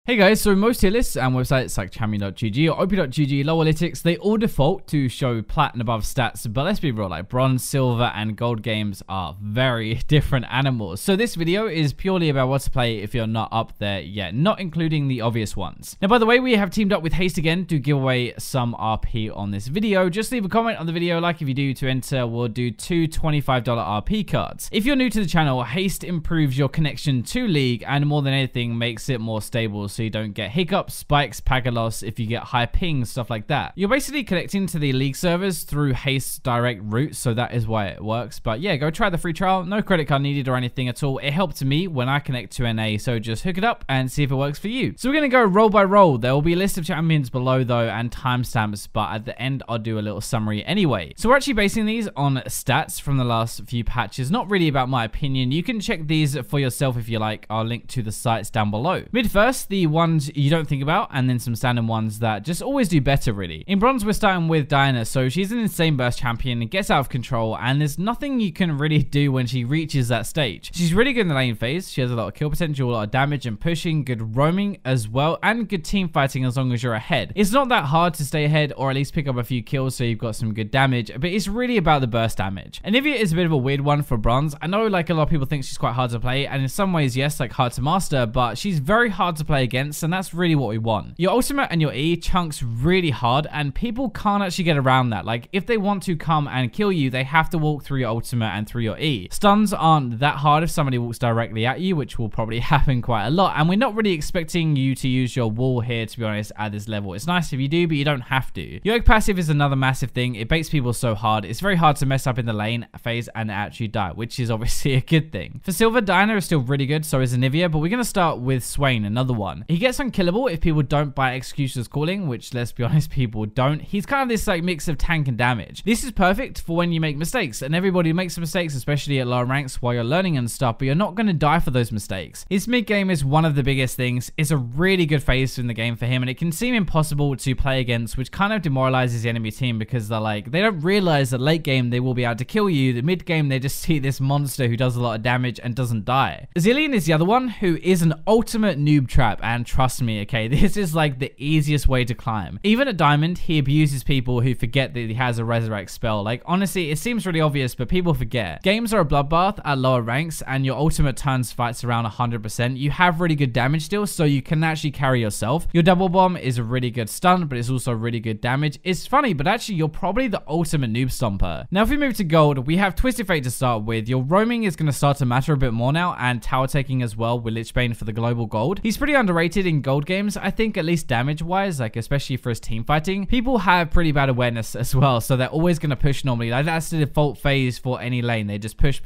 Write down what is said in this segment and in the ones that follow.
Hey guys, so most tier lists and websites like champion.gg or op.gg low analytics, they all default to show plat and above stats, but let's be real, like bronze, silver, and gold games are very different animals. So this video is purely about what to play if you're not up there yet, not including the obvious ones. Now, by the way, we have teamed up with Haste again to give away some RP on this video. Just leave a comment on the video, like if you do, to enter. We'll do two $25 RP cards. If you're new to the channel, Haste improves your connection to League and more than anything makes it more stable, so you don't get hiccups, spikes, packet loss if you get high pings, stuff like that. You're basically connecting to the League servers through Haste's direct route, so that is why it works. But yeah, go try the free trial. No credit card needed or anything at all. It helped me when I connect to NA, so just hook it up and see if it works for you. So we're going to go roll by roll. There will be a list of champions below though and timestamps, but at the end I'll do a little summary anyway. So we're actually basing these on stats from the last few patches, not really about my opinion. You can check these for yourself if you like. I'll link to the sites down below. Mid first, the ones you don't think about, and then some standard ones that just always do better really. In bronze, we're starting with Diana. So she's an insane burst champion, gets out of control, and there's nothing you can really do when she reaches that stage. She's really good in the lane phase. She has a lot of kill potential, a lot of damage and pushing, good roaming as well, and good team fighting as long as you're ahead. It's not that hard to stay ahead or at least pick up a few kills, so you've got some good damage, but it's really about the burst damage. Anivia is a bit of a weird one for bronze. I know like a lot of people think she's quite hard to play, and in some ways yes, like hard to master, but she's very hard to play against, and that's really what we want. Your ultimate and your E chunks really hard, and people can't actually get around that. Like if they want to come and kill you, they have to walk through your ultimate and through your E. Stuns aren't that hard if somebody walks directly at you, which will probably happen quite a lot, and we're not really expecting you to use your wall here, to be honest, at this level. It's nice if you do, but you don't have to. Yorick passive is another massive thing. It baits people so hard. It's very hard to mess up in the lane phase and actually die, which is obviously a good thing. For silver, Diana is still really good, so is Anivia, but we're going to start with Swain, another one. He gets unkillable if people don't buy excuses calling, which let's be honest, people don't. He's kind of this like mix of tank and damage. This is perfect for when you make mistakes, and everybody makes mistakes, especially at lower ranks while you're learning and stuff, but you're not going to die for those mistakes. His mid game is one of the biggest things. It's a really good phase in the game for him, and it can seem impossible to play against, which kind of demoralizes the enemy team because they don't realize that late game they will be able to kill you. The mid game they just see this monster who does a lot of damage and doesn't die. Zilean is the other one who is an ultimate noob trap, and trust me, okay, this is like the easiest way to climb. Even at Diamond, he abuses people who forget that he has a resurrect spell. Like honestly, it seems really obvious, but people forget. Games are a bloodbath at lower ranks, and your ultimate turns fights around 100%. You have really good damage still, so you can actually carry yourself. Your double bomb is a really good stun, but it's also really good damage. It's funny, but actually you're probably the ultimate noob stomper. Now if we move to gold, we have Twisted Fate to start with. Your roaming is going to start to matter a bit more now, and tower taking as well with Lichbane for the global gold. He's pretty underrated in gold games, I think, at least damage wise, like especially for his team fighting. People have pretty bad awareness as well, so they're always going to push normally. Like that's the default phase for any lane. They just push,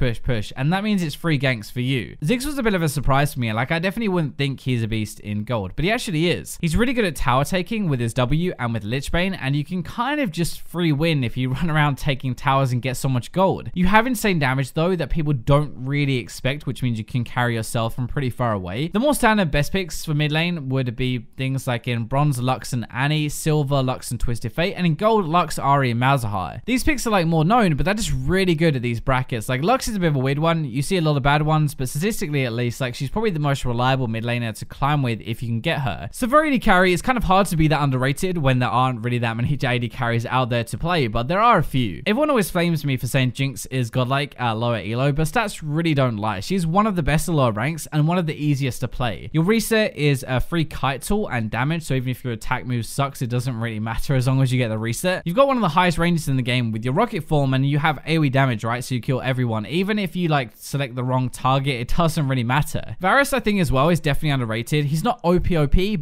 and that means it's free ganks for you. Ziggs was a bit of a surprise for me. Like I definitely wouldn't think he's a beast in gold, but he actually is. He's really good at tower taking with his W and with Lichbane, and you can kind of just free win if you run around taking towers and get so much gold. You have insane damage though that people don't really expect, which means you can carry yourself from pretty far away. The more standard best picks for mid lane would be things like in bronze, Lux and Annie, silver, Lux and Twisted Fate, and in gold, Lux, Ari, and Malzahar. These picks are like more known, but they're just really good at these brackets. Like Lux is a bit of a weird one. You see a lot of bad ones, but statistically at least, like she's probably the most reliable mid laner to climb with if you can get her. So for AD carry, it's kind of hard to be that underrated when there aren't really that many AD carries out there to play, but there are a few. Everyone always flames me for saying Jinx is godlike at lower elo, but stats really don't lie. She's one of the best at lower ranks and one of the easiest to play. Your reset is a free kite tool and damage, so even if your attack move sucks, it doesn't really matter as long as you get the reset. You've got one of the highest ranges in the game with your rocket form, and you have AoE damage, right? So you kill everyone. Even if you like select the wrong target, it doesn't really matter. Varus, I think as well, is definitely underrated. He's not OP,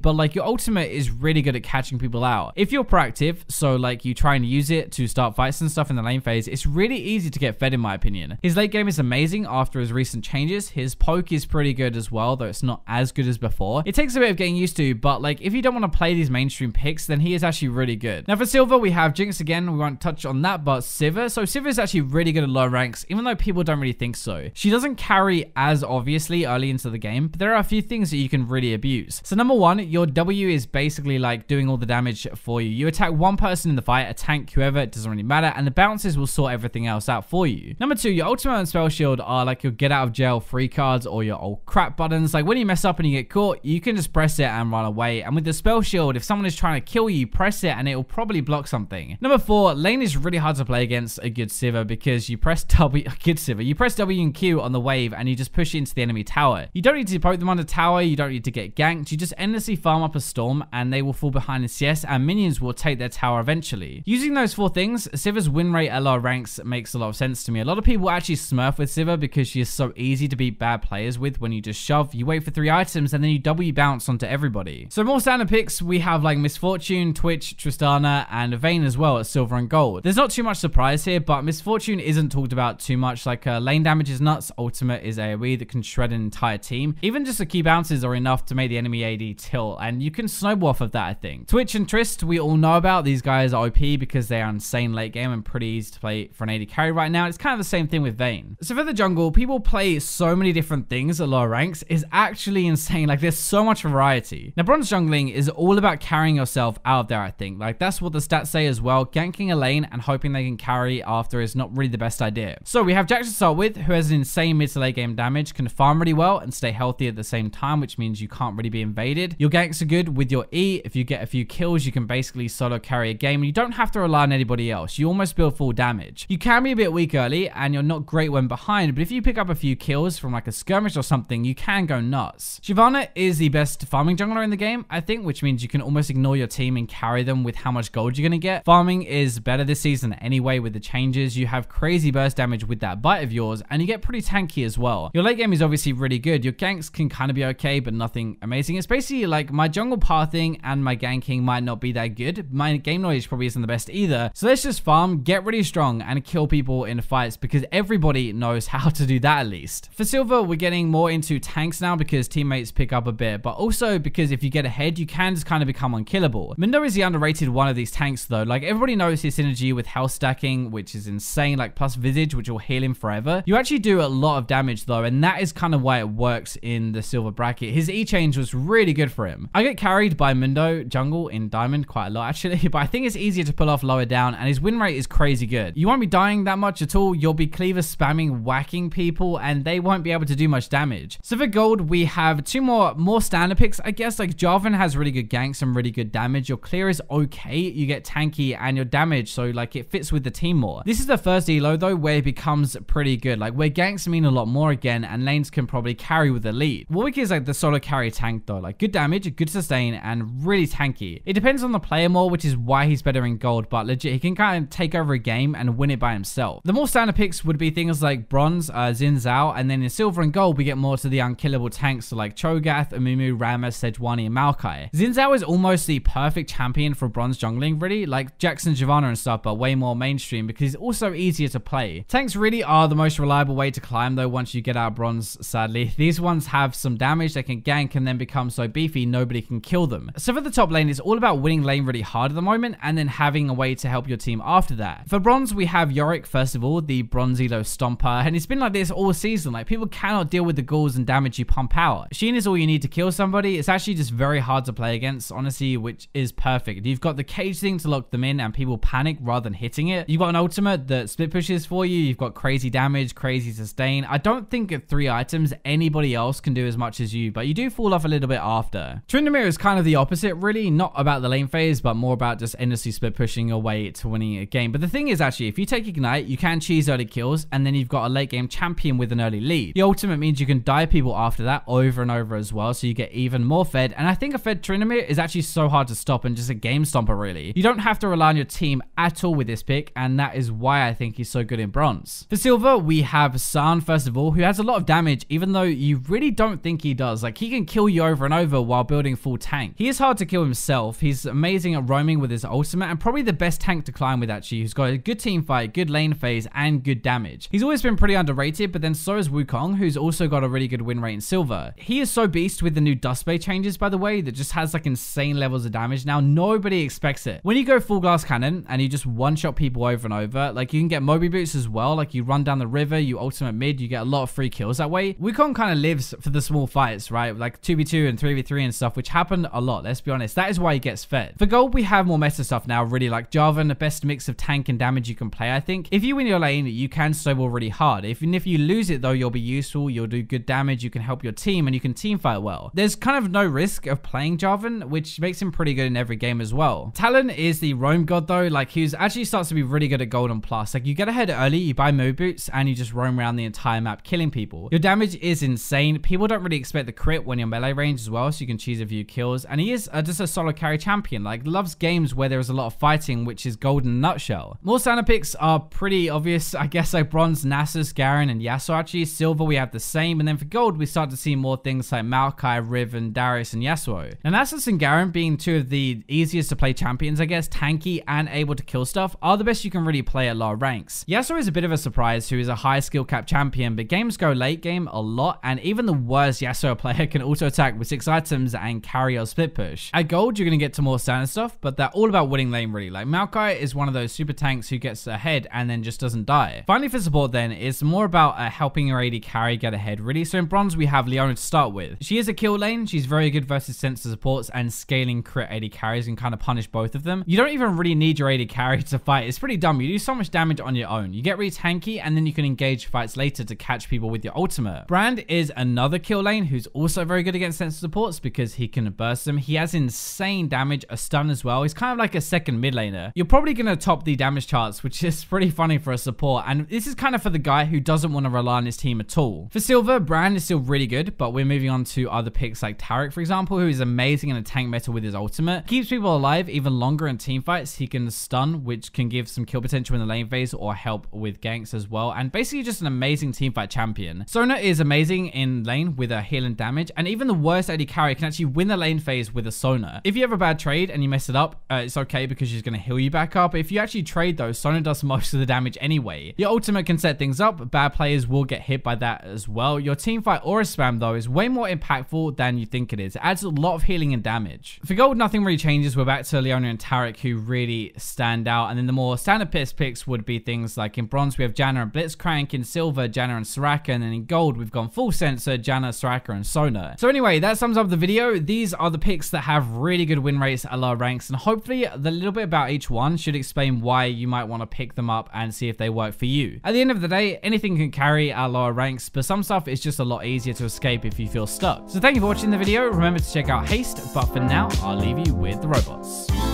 but like your ultimate is really good at catching people out. If you're proactive, so like you try and use it to start fights and stuff in the lane phase, it's really easy to get fed in my opinion. His late game is amazing after his recent changes. His poke is pretty good as well, though it's not as good as before. It takes a bit of getting used to, but like if you don't want to play these mainstream picks, then he is actually really good. Now for silver, we have Jinx again. We won't touch on that, but Sivir. So Sivir is actually really good at low ranks, even though people don't really think so. She doesn't carry as obviously early into the game, but there are a few things that you can really abuse. So number one, your W is basically like doing all the damage for you. You attack one person in the fight, a tank, whoever, it doesn't really matter, and the bounces will sort everything else out for you. Number two, your ultimate and spell shield are like your get out of jail free cards or your old crap buttons. Like when you mess up and you get caught, you can can just press it and run away. And with the spell shield, if someone is trying to kill you, press it and it will probably block something. Number 4, lane is really hard to play against a good Sivir because you press W and Q on the wave and you just push it into the enemy tower. You don't need to poke them on the tower, you don't need to get ganked, you just endlessly farm up a storm and they will fall behind in CS and minions will take their tower eventually. Using those 4 things, Sivir's win rate at lower ranks makes a lot of sense to me. A lot of people actually smurf with Sivir because she is so easy to beat bad players with. When you just shove, you wait for 3 items and then you W bounce onto everybody. So more standard picks, we have like Misfortune, Twitch, Tristana, and Vayne as well at silver and gold. There's not too much surprise here, but Misfortune isn't talked about too much. Like lane damage is nuts, ultimate is AoE that can shred an entire team. Even just a key bounces are enough to make the enemy AD tilt, and you can snowball off of that, I think. Twitch and Trist, we all know about. These guys are OP because they are insane late game and pretty easy to play for an AD carry right now. It's kind of the same thing with Vayne. So for the jungle, people play so many different things at lower ranks. It's actually insane. Like there's so much variety. Now bronze jungling is all about carrying yourself out of there, I think. Like that's what the stats say as well. Ganking a lane and hoping they can carry after is not really the best idea. So we have Jayce to start with, who has an insane mid to late game damage, can farm really well and stay healthy at the same time, which means you can't really be invaded. Your ganks are good with your E. If you get a few kills, you can basically solo carry a game and you don't have to rely on anybody else. You almost build full damage. You can be a bit weak early and you're not great when behind, but if you pick up a few kills from like a skirmish or something, you can go nuts. Shyvana is the best farming jungler in the game, I think, which means you can almost ignore your team and carry them with how much gold you're going to get. Farming is better this season anyway with the changes. You have crazy burst damage with that bite of yours and you get pretty tanky as well. Your late game is obviously really good. Your ganks can kind of be okay, but nothing amazing. It's basically like my jungle pathing and my ganking might not be that good. My game knowledge probably isn't the best either. So let's just farm, get really strong and kill people in fights because everybody knows how to do that at least. For silver, we're getting more into tanks now because teammates pick up a bit, but also because if you get ahead, you can just kind of become unkillable. Mundo is the underrated one of these tanks though. Like everybody knows his synergy with health stacking, which is insane, like plus Visage, which will heal him forever. You actually do a lot of damage though, and that is kind of why it works in the silver bracket. His E change was really good for him. I get carried by Mundo jungle in diamond quite a lot actually, but I think it's easier to pull off lower down and his win rate is crazy good. You won't be dying that much at all. You'll be cleaver spamming, whacking people, and they won't be able to do much damage. So for gold, we have 2 more standard picks, I guess. Like Jarvan has really good ganks and really good damage. Your clear is okay. You get tanky and your damage, so like it fits with the team more. This is the first elo though where it becomes pretty good, like where ganks mean a lot more again and lanes can probably carry with the lead. Warwick is like the solo carry tank though, like good damage, good sustain, and really tanky. It depends on the player more, which is why he's better in gold, but legit, he can kind of take over a game and win it by himself. The more standard picks would be things like bronze, Xin Zhao, and then in silver and gold, we get more to the unkillable tanks, so like Cho'Gath, Amumu, Rammus, Sejuani, and maokai. Xin Zhao is almost the perfect champion for bronze jungling, really, like Jackson, Shyvana and stuff, but way more mainstream because he's also easier to play. Tanks really are the most reliable way to climb though once you get out of bronze, sadly. These ones have some damage, they can gank and then become so beefy nobody can kill them. So for the top lane, it's all about winning lane really hard at the moment and then having a way to help your team after that. For bronze, we have Yorick, first of all, the bronze elo stomper, and it's been like this all season. Like people cannot deal with the ghouls and damage you pump out. Sheen is all you need to kill somebody. It's actually just very hard to play against, honestly, which is perfect. You've got the cage thing to lock them in and people panic rather than hitting it. You've got an ultimate that split pushes for you. You've got crazy damage, crazy sustain. I don't think at 3 items anybody else can do as much as you, but you do fall off a little bit after. Tryndamere is kind of the opposite, really, not about the lane phase, but more about just endlessly split pushing your way to winning a game. But the thing is, actually, if you take Ignite, you can cheese early kills, and then you've got a late game champion with an early lead. The ultimate means you can die people after that over and over as well, so you get even more fed. And I think a fed Tryndamere is actually so hard to stop and just a game stomper, really. You don't have to rely on your team at all with this pick, and that is why I think he's so good in bronze. For silver, we have Sion, first of all, who has a lot of damage, even though you really don't think he does. Like, he can kill you over and over while building full tank. He is hard to kill himself. He's amazing at roaming with his ultimate, and probably the best tank to climb with, actually, who's got a good team fight, good lane phase, and good damage. He's always been pretty underrated, but then so is Wukong, who's also got a really good win rate in silver. He is so beast with the new dust bay changes, by the way, that just has like insane levels of damage now. Nobody expects it. When you go full glass cannon and you just one-shot people over and over, like you can get Moby boots as well. Like you run down the river, you ultimate mid, you get a lot of free kills that way. Wukong kind of lives for the small fights, right? Like 2v2 and 3v3 and stuff, which happen a lot, let's be honest. That is why he gets fed. For gold, we have more meta stuff now, really, like Jarvan, the best mix of tank and damage you can play, I think. If you win your lane, you can snowball really hard. Even if you lose it though, you'll be useful, you'll do good damage, you can help your team, and you can team fight well. there's kind of no risk of playing Jarvan, which makes him pretty good in every game as well. Talon is the roam god though. Like, he actually starts to be really good at gold and plus. Like, you get ahead early, you buy moon boots, and you just roam around the entire map killing people. Your damage is insane. People don't really expect the crit when you're melee range as well, so you can cheese a few kills. And he is just a solo carry champion. Like, loves games where there is a lot of fighting, which is gold in a nutshell. More standard picks are pretty obvious, I guess, like bronze, Nasus, Garen, and Yasuo. Actually, silver we have the same, and then for gold we start to see more things like maokai, Riven, Darius, and Yasuo. Now, Nasus and Garen, being two of the easiest to play champions, I guess, tanky and able to kill stuff, are the best you can really play at lower ranks. Yasuo is a bit of a surprise, who is a high skill cap champion, but games go late game a lot, and even the worst Yasuo player can auto attack with 6 items and carry your split push. At gold, you're going to get to more standard stuff, but they're all about winning lane really. Like, maokai is one of those super tanks who gets ahead and then just doesn't die. Finally, for support then, it's more about helping your AD carry get ahead really. So in bronze, we have Leona to start with. She is a kill lane. She's very good versus sensor supports, and scaling crit AD carries and kind of punish both of them. You don't even really need your AD carry to fight. It's pretty dumb. You do so much damage on your own. You get really tanky, and then you can engage fights later to catch people with your ultimate. Brand is another kill lane who's also very good against sensor supports because he can burst them. He has insane damage, a stun as well. He's kind of like a second mid laner. You're probably going to top the damage charts, which is pretty funny for a support, and this is kind of for the guy who doesn't want to rely on his team at all. For silver, Brand is still really good, but we're moving on to other picks like Taric, for example, who is amazing in a tank meta with his ultimate. Keeps people alive even longer in team fights. He can stun, which can give some kill potential in the lane phase or help with ganks as well, and basically just an amazing team fight champion. Sona is amazing in lane with a heal and damage, and even the worst AD carry can actually win the lane phase with a Sona. If you have a bad trade and you mess it up, it's okay because she's going to heal you back up. If you actually trade though, Sona does most of the damage anyway. Your ultimate can set things up. Bad players will get hit by that as well. Your team fight aura spam though is way more impactful than you think it is. It adds a lot of healing and damage. For gold, nothing really changes. We're back to Leona and Taric, who really stand out. And then the more standard picks would be things like in bronze, we have Janna and Blitzcrank. In silver, Janna and Soraka. And then in gold, we've gone full sensor, Janna, Soraka, and Sona. So anyway, that sums up the video. These are the picks that have really good win rates at lower ranks. And hopefully the little bit about each one should explain why you might want to pick them up and see if they work for you. At the end of the day, anything can carry at lower ranks, but some stuff is just a lot easier to escape if you feel stuck. So thank you for watching the video. Remember to check out Haste, but for now, I'll leave you with the robots.